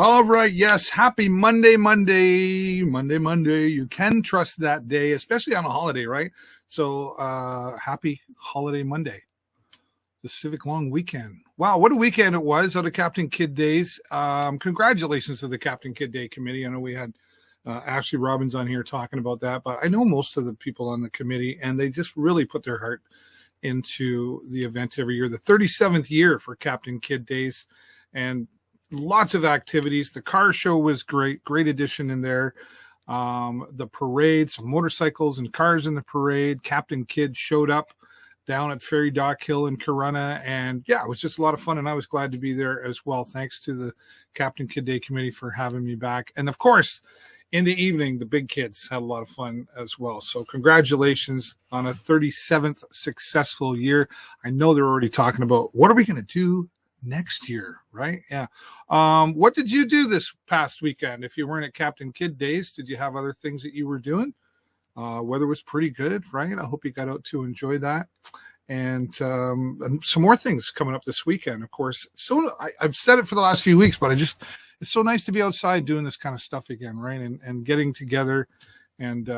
All right. Yes. Happy Monday. You can trust that day, especially on a holiday, right? So happy holiday Monday, the Civic Long Weekend. Wow. What a weekend it was out of Captain Kidd Days. Congratulations to the Captain Kidd Day Committee. I know we had Ashley Robbins on here talking about that, but I know most of the people on the committee, and they just really put their heart into the event every year. The 37th year for Captain Kidd Days, and lots of activities. The car show was great addition in there. The parade, some motorcycles and cars in the parade. Captain Kidd showed up down at Ferry Dock Hill in Corunna, and yeah, it was just a lot of fun, and I was glad to be there as well. Thanks to the Captain Kidd Day Committee for having me back. And of course, in the evening, the big kids had a lot of fun as well. So congratulations on a 37th successful year. I know they're already talking about what are we going to do next year, right? Yeah. What did you do this past weekend? If you weren't at Captain Kidd Days, did you have other things that you were doing? Weather was pretty good, right? I hope you got out to enjoy that. And some more things coming up this weekend, of course. So I've said it for the last few weeks, but it's so nice to be outside doing this kind of stuff again, right? And getting together and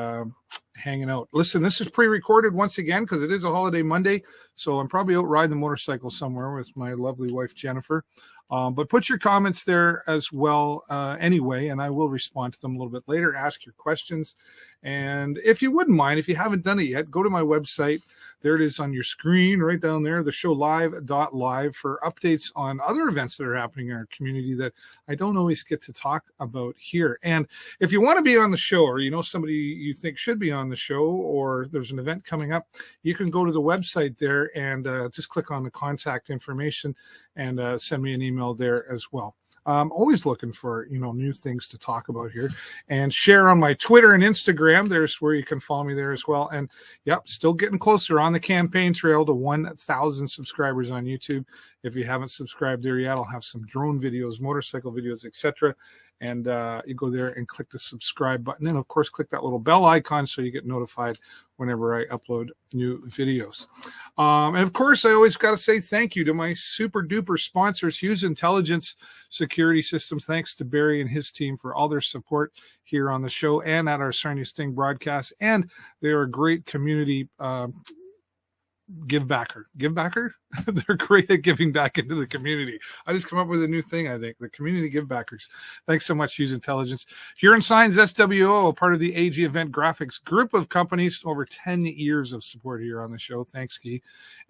hanging out. Listen, this is pre-recorded once again because it is a holiday Monday, so I'm probably out riding the motorcycle somewhere with my lovely wife Jennifer. But put your comments there as well anyway, and I will respond to them a little bit later. Ask your questions, and if you wouldn't mind, if you haven't done it yet, go to my website. There it is on your screen right down there, theshowlive.live, for updates on other events that are happening in our community that I don't always get to talk about here. And if you want to be on the show, or you know somebody you think should be on the show, or there's an event coming up, you can go to the website there and just click on the contact information and send me an email there as well. I'm always looking for, new things to talk about here, and share on my Twitter and Instagram. There's where you can follow me there as well. And yep, still getting closer on the campaign trail to 1,000 subscribers on YouTube. If you haven't subscribed there yet, I'll have some drone videos, motorcycle videos, etc. And you go there and click the subscribe button. And of course, click that little bell icon so you get notified whenever I upload new videos. And of course, I always got to say thank you to my super duper sponsors, Hughes Intelligence Security Systems. Thanks to Barry and his team for all their support here on the show and at our Sarnia Sting broadcast. And they are a great community give backer. They're great at giving back into the community. I just come up with a new thing, I think. The community give backers. Thanks so much, Hughes Intelligence. Huron Signs SWO, a part of the AG Event Graphics group of companies. Over 10 years of support here on the show. Thanks, Guy.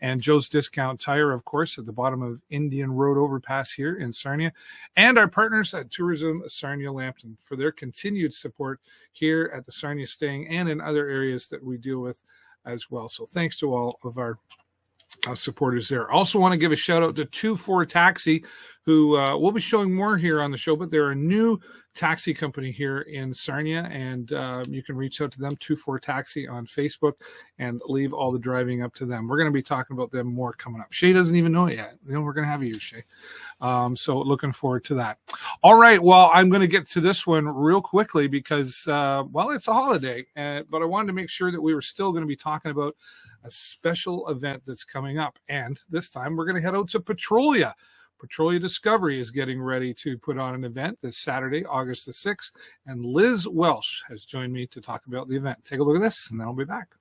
And Joe's Discount Tire, of course, at the bottom of Indian Road overpass here in Sarnia. And our partners at Tourism Sarnia Lambton for their continued support here at the Sarnia Sting and in other areas that we deal with as well. So thanks to all of our supporters there. Also want to give a shout out to 24 Taxi, who we'll be showing more here on the show, but they're a new taxi company here in Sarnia, and you can reach out to them, 24 Taxi on Facebook, and leave all the driving up to them. We're going to be talking about them more coming up. Shay doesn't even know it yet. We're going to have you, Shay. So looking forward to that. All right. Well, I'm going to get to this one real quickly because, it's a holiday, but I wanted to make sure that we were still going to be talking about a special event that's coming up. And this time we're going to head out to Petrolia. Petrolia Discovery is getting ready to put on an event this Saturday, August the 6th, and Liz Welsh has joined me to talk about the event. Take a look at this, and then I'll be back.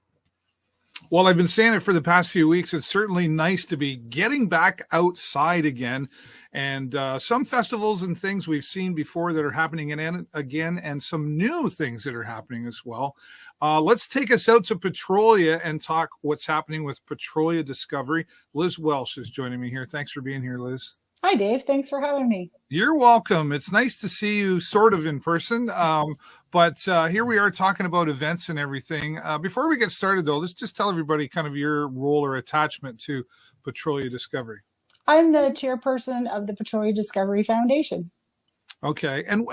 Well, I've been saying it for the past few weeks. It's certainly nice to be getting back outside again, and some festivals and things we've seen before that are happening again, and some new things that are happening as well. Let's take us out to Petrolia and talk what's happening with Petrolia Discovery. Liz Welsh is joining me here. Thanks for being here, Liz. Hi, Dave. Thanks for having me. You're welcome. It's nice to see you sort of in person. But here we are talking about events and everything. Before we get started, though, let's just tell everybody kind of your role or attachment to Petrolia Discovery. I'm the chairperson of the Petrolia Discovery Foundation. Okay. And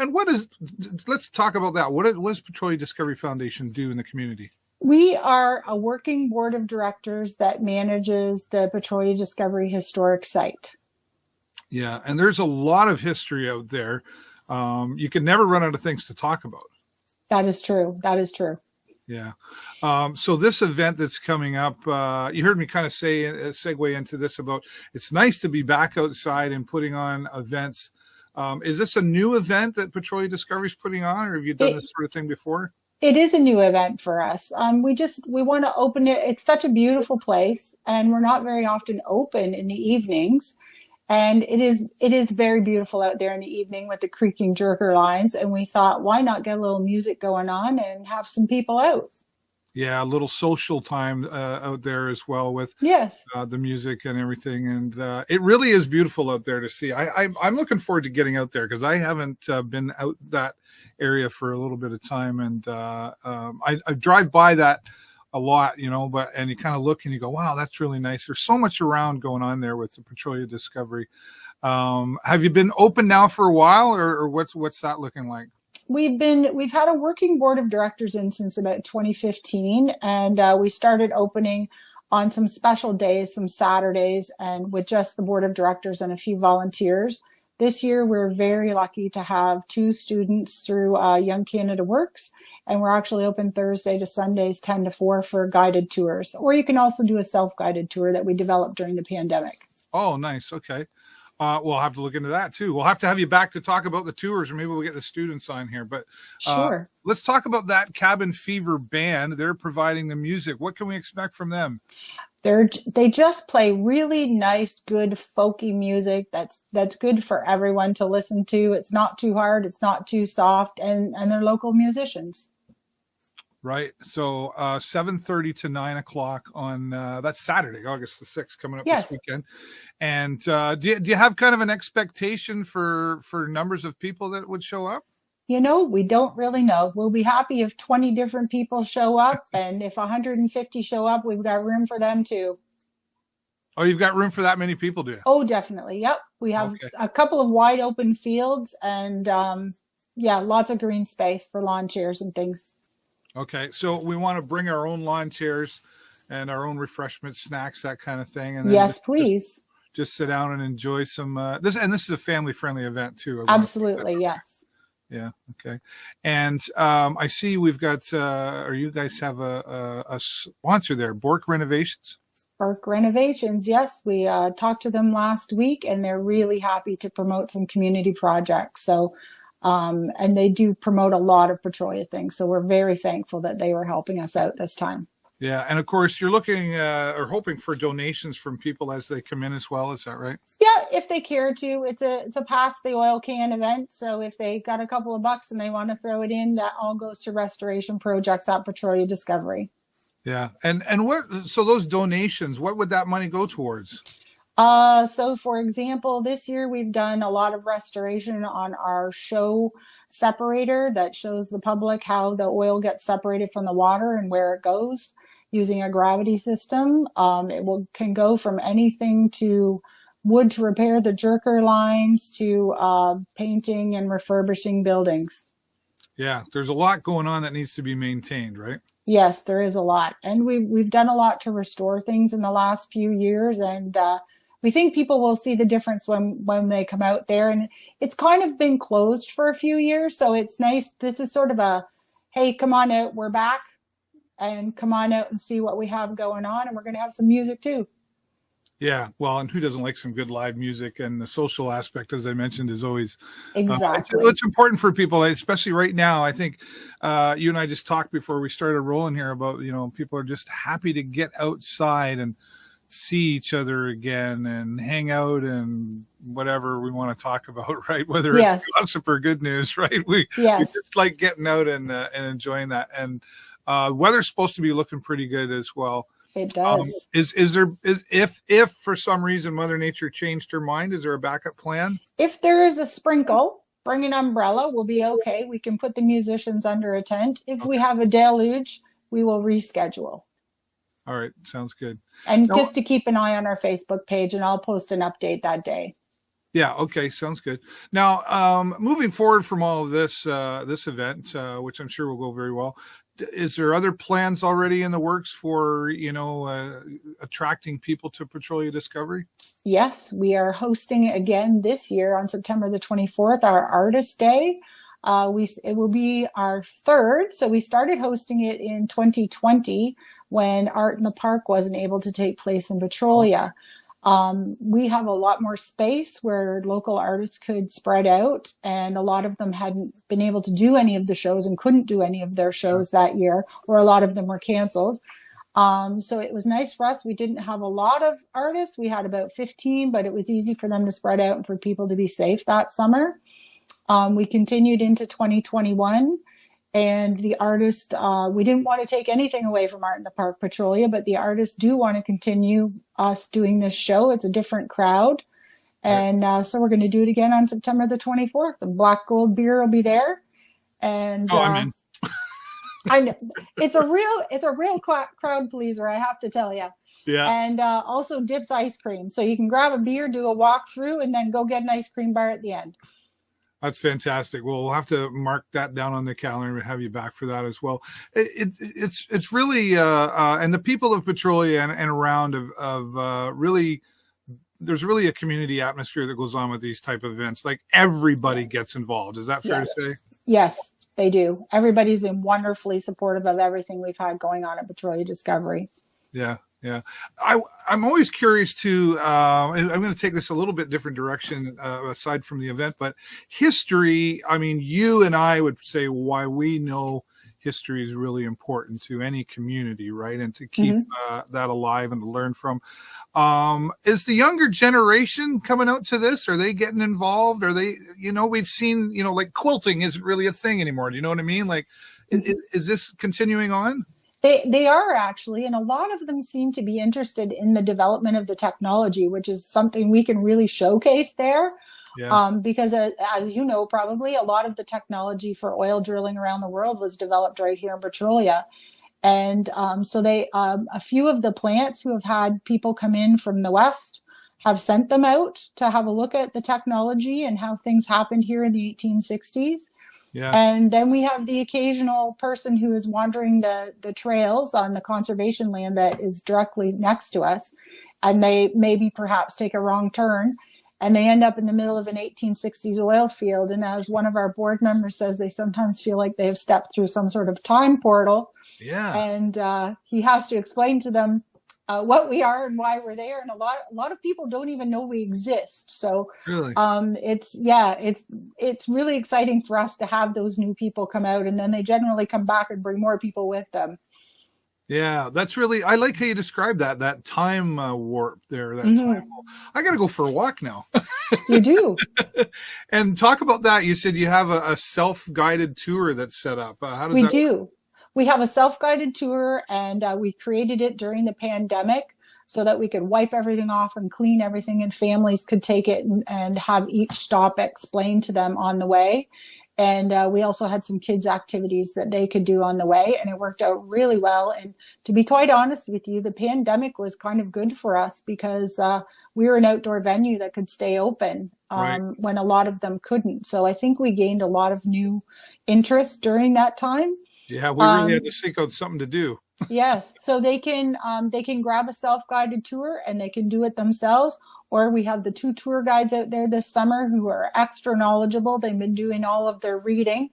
let's talk about that. What does Petrolia Discovery Foundation do in the community? We are a working board of directors that manages the Petrolia Discovery Historic Site. Yeah, and there's a lot of history out there. You can never run out of things to talk about. That is true. Yeah. So this event that's coming up, you heard me kind of segue into this about it's nice to be back outside and putting on events Is this a new event that Petrolia Discovery is putting on, or have you done this sort of thing before? It is a new event for us. We want to open it. It's such a beautiful place, and we're not very often open in the evenings. And it is very beautiful out there in the evening with the creaking jerker lines. And we thought, why not get a little music going on and have some people out? Yeah, a little social time out there as well with Yes. the music and everything, and it really is beautiful out there to see. I'm looking forward to getting out there because I haven't been out that area for a little bit of time, and I drive by that a lot, and you kind of look and you go, wow, that's really nice. There's so much around going on there with the Petrolia Discovery. Have you been open now for a while, or what's that looking like? We've had a working board of directors in since about 2015, and we started opening on some special days, some Saturdays, and with just the board of directors and a few volunteers. This year, we're very lucky to have 2 students through Young Canada Works, and we're actually open Thursday to Sundays, 10 to 4 for guided tours. Or you can also do a self-guided tour that we developed during the pandemic. Oh, nice. Okay. We'll have to look into that too. We'll have to have you back to talk about the tours, or maybe we'll get the students on here. But sure. Let's talk about that Cabin Fever band. They're providing the music. What can we expect from them? They just play really nice, good folky music that's good for everyone to listen to. It's not too hard, it's not too soft, and they're local musicians. Right. So 7:30 to 9 o'clock on that's Saturday, August the 6th, coming up Yes. this weekend. And do you have kind of an expectation for numbers of people that would show up? We don't really know. We'll be happy if 20 different people show up, and if 150 show up, we've got room for them too. Oh, you've got room for that many people, do you? Oh, definitely. Yep. We have a couple of wide open fields, and lots of green space for lawn chairs and things. Okay, so we want to bring our own lawn chairs and our own refreshments, snacks, that kind of thing. And then yes, please. Just sit down and enjoy some this is a family-friendly event too. Absolutely, yes. Yeah. Okay. And I see we've got, or you guys have a sponsor there, Bork Renovations. Bork Renovations, yes. We talked to them last week, and they're really happy to promote some community projects. So. And they do promote a lot of Petrolia things. So we're very thankful that they were helping us out this time. Yeah. And of course, you're looking or hoping for donations from people as they come in as well. Is that right? Yeah, if they care to. It's a pass the oil can event. So if they got a couple of bucks and they want to throw it in, that all goes to restoration projects at Petrolia Discovery. Yeah. And so those donations, what would that money go towards? So for example, this year we've done a lot of restoration on our show separator that shows the public how the oil gets separated from the water and where it goes using a gravity system. Can go from anything to wood to repair the jerker lines to painting and refurbishing buildings. Yeah, there's a lot going on that needs to be maintained, right? Yes, there is a lot. And we've done a lot to restore things in the last few years, and we think people will see the difference when they come out there. And it's kind of been closed for a few years, so it's nice. This is sort of a, hey, come on out, we're back, and come on out and see what we have going on, and we're going to have some music too. Yeah, well, and who doesn't like some good live music? And the social aspect, as I mentioned, is always exactly. It's important for people, especially right now. I think you and I just talked before we started rolling here about, people are just happy to get outside and see each other again and hang out and whatever we want to talk about, right? Whether it's gossip or good news, right? We just like getting out and enjoying that. And weather's supposed to be looking pretty good as well. It does. If for some reason Mother Nature changed her mind, is there a backup plan? If there is a sprinkle, bring an umbrella. We'll be okay. We can put the musicians under a tent. If we have a deluge, we will reschedule. All right. Sounds good. And just to keep an eye on our Facebook page, and I'll post an update that day. Yeah. Okay. Sounds good. Now, moving forward from all of this event, which I'm sure will go very well, is there other plans already in the works for, attracting people to Petrolia Discovery? Yes, we are hosting again this year on September the 24th, our Artist Day. It will be our third. So we started hosting it in 2020 when Art in the Park wasn't able to take place in Petrolia. We have a lot more space where local artists could spread out, and a lot of them hadn't been able to do any of the shows and couldn't do any of their shows that year, or a lot of them were canceled. So it was nice for us. We didn't have a lot of artists. We had about 15, but it was easy for them to spread out and for people to be safe that summer. We continued into 2021. And the artists, we didn't want to take anything away from Art in the Park Petrolia, but the artists do want to continue us doing this show. It's a different crowd. And so we're going to do it again on September the 24th. The Black Gold beer will be there. And I'm in. I know it's a real crowd pleaser, I have to tell you. Yeah. And also Dips ice cream. So you can grab a beer, do a walkthrough, and then go get an ice cream bar at the end. That's fantastic. Well, we'll have to mark that down on the calendar and have you back for that as well. It's really and the people of Petrolia and around of really, there's really a community atmosphere that goes on with these type of events. Like everybody gets involved. Is that fair to say? Yes, they do. Everybody's been wonderfully supportive of everything we've had going on at Petrolia Discovery. Yeah. Yeah. I'm always curious to, I'm going to take this a little bit different direction aside from the event, but history, I mean, you and I would say why we know history is really important to any community, right? And to keep that alive and to learn from. Is the younger generation coming out to this? Are they getting involved? Are they, we've seen, like quilting isn't really a thing anymore. Do you know what I mean? Like, is this continuing on? They are actually, and a lot of them seem to be interested in the development of the technology, which is something we can really showcase there. Yeah. Because as you know, probably a lot of the technology for oil drilling around the world was developed right here in Petrolia. And so a few of the plants who have had people come in from the West have sent them out to have a look at the technology and how things happened here in the 1860s. Yeah. And then we have the occasional person who is wandering the trails on the conservation land that is directly next to us. And they maybe perhaps take a wrong turn and they end up in the middle of an 1860s oil field. And as one of our board members says, they sometimes feel like they have stepped through some sort of time portal. Yeah. And he has to explain to them what we are and why we're there, and a lot of people don't even know we exist. So really? It's really exciting for us to have those new people come out, and then they generally come back and bring more people with them. Yeah, that's really, I like how you describe that time warp there. That time. I got to go for a walk now. You do. And talk about that. You said you have a self-guided tour that's set up. How does we that do. work? We have a self-guided tour, and we created it during the pandemic so that we could wipe everything off and clean everything, and families could take it and have each stop explained to them on the way. And we also had some kids' activities that they could do on the way, and it worked out really well. And to be quite honest with you, the pandemic was kind of good for us because we were an outdoor venue that could stay open when a lot of them couldn't. So I think we gained a lot of new interest during that time. Yeah, we really had to seek out something to do. Yes, so they can grab a self-guided tour and they can do it themselves. Or we have the 2 tour guides out there this summer who are extra knowledgeable. They've been doing all of their reading,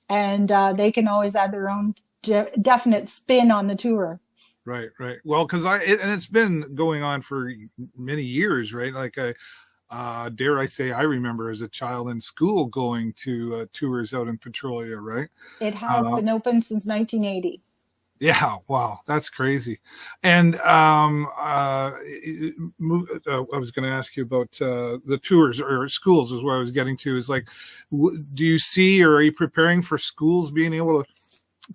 and they can always add their own definite spin on the tour. Right. Well, because it's been going on for many years, right? Like dare I say, I remember as a child in school going to tours out in Petrolia, right? It has been open since 1980. Yeah, wow, that's crazy. And I was going to ask you about the tours or schools is what I was getting to. Is like, do you see, or are you preparing for schools being able to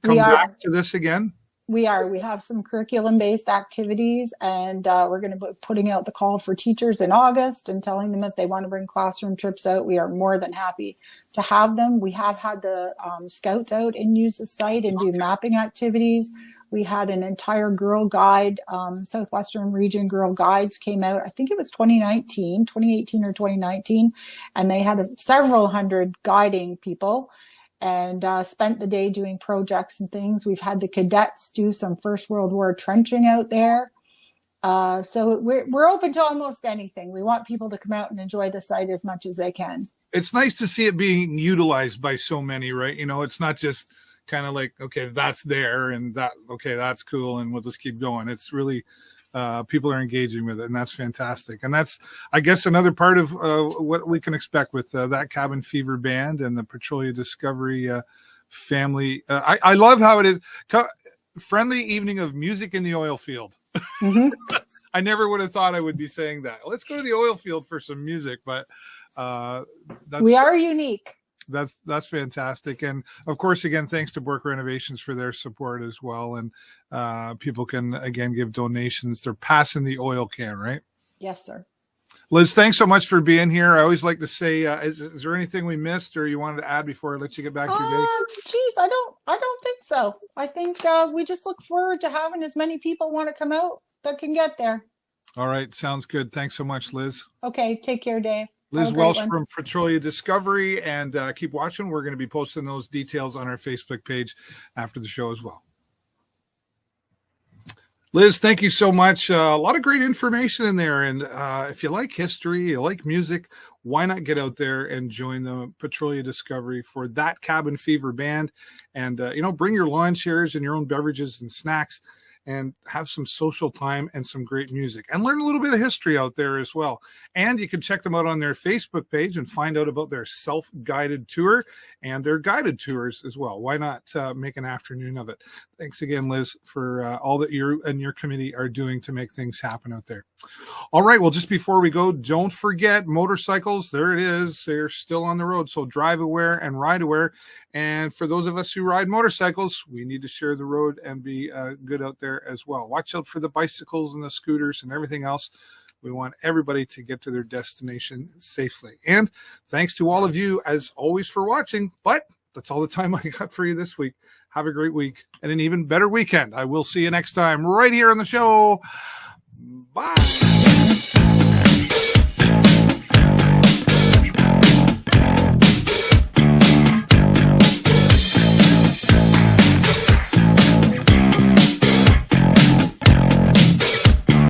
come back to this again? We are. We have some curriculum-based activities, and we're going to be putting out the call for teachers in August and telling them if they want to bring classroom trips out. We are more than happy to have them. We have had the scouts out and use the site and do mapping activities. We had an entire girl guide, Southwestern Region Girl Guides came out. I think it was 2018 or 2019, and they had several hundred guiding people. And spent the day doing projects and things. We've had the cadets do some First World War trenching out there. So we're open to almost anything. We want people to come out and enjoy the site as much as they can. It's nice to see it being utilized by so many, right? It's not just kind of like, okay, that's there and that, okay, that's cool, and we'll just keep going. It's really people are engaging with it, and that's fantastic. And that's, I guess, another part of what we can expect with that Cabin Fever band and the Petrolia Discovery family. I love how it is. Friendly evening of music in the oil field. Mm-hmm. I never would have thought I would be saying that. Let's go to the oil field for some music, but we are unique. That's fantastic. And of course, again, thanks to Bork Renovations for their support as well. And people can, again, give donations. They're passing the oil can, right? Yes, sir. Liz, thanks so much for being here. I always like to say, is there anything we missed or you wanted to add before I let you get back to your day? Geez, I don't think so. I think we just look forward to having as many people want to come out that can get there. All right. Sounds good. Thanks so much, Liz. Okay. Take care, Dave. Liz Welsh from Petrolia Discovery, and keep watching. We're going to be posting those details on our Facebook page after the show as well. Liz, thank you so much. A lot of great information in there. And if you like history, you like music, why not get out there and join the Petrolia Discovery for that Cabin Fever band? And, bring your lawn chairs and your own beverages and snacks and have some social time and some great music and learn a little bit of history out there as well. And you can check them out on their Facebook page and find out about their self-guided tour and their guided tours as well. Why not make an afternoon of it? Thanks again, Liz, for all that you and your committee are doing to make things happen out there. All right. Well, just before we go, don't forget motorcycles. There it is. They're still on the road. So drive aware and ride aware. And for those of us who ride motorcycles, we need to share the road and be good out there as well. Watch out for the bicycles and the scooters and everything else. We want everybody to get to their destination safely. And thanks to all of you, as always, for watching. But that's all the time I got for you this week. Have a great week and an even better weekend. I will see you next time right here on the show. Bye.